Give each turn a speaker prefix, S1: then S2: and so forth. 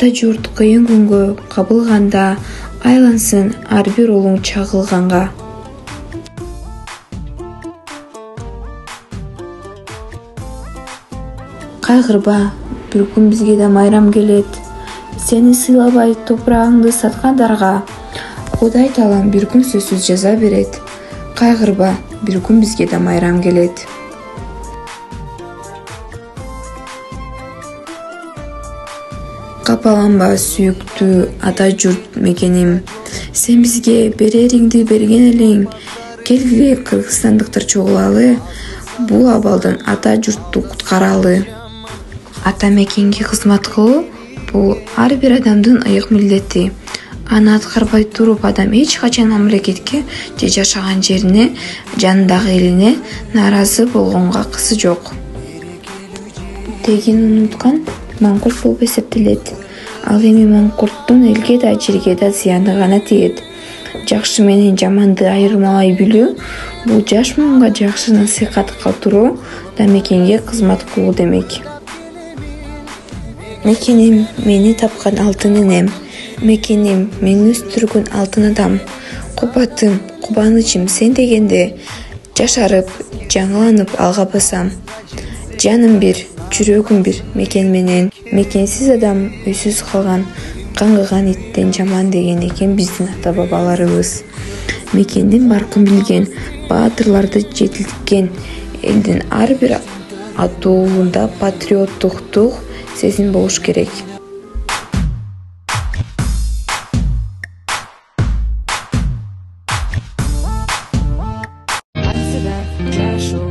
S1: ата журт кыйын күнгө кабылганда, айлансын ар бир улуң чагылганга. Кайгырба, бир күн бизге да майрам келет. Сени сыйлабай топурагыңды саткандарга Кудай Таалам бир күн сөзсүз жаза берет. Кайгырба, бир күн бизге да майрам келет. Капаланба сүйүктүү ата журт мекеним, сен бизге берериңди берген элең. Келгиле кыргызстандыктар чогулалы, бул абалдан ата журтту куткаралы. Ата мекенге кызмат кылуу бул ар бир адамдын ыйык милдети. Аны аткарбай туруп адам эч качан мамлекетке же жашаган жерине, жанындагы элине нааразы болгонго акысы жок. Дегин унуткан маңкурт болуп эсептелет. Ал эми маңкурттун элге да жерге да зыяны гана тиет. Жакшы менен жаманды айырмалай билүү бул жаш муунга жакшы насыйхат калтыруу да мекенге кызмат кылуу демек. Мекеним мени тапкан алтын энем, мекеним мени өстүргөн алтын адам. Кубатым, кубанычым сен дегенде, жашарып, жаңыланып алга басам. Жаным бир, жүрөгүм бир мекен менен. Мекенсиз адам үйсүз калган, каңгыган иттен жаман деген экен биздин ата бабаларыбыз. Мекендин баркын билген, баатырларды жетилткен элдин ар бир атуулунда патриоттуктук сезим болуш керек.
S2: Жашоо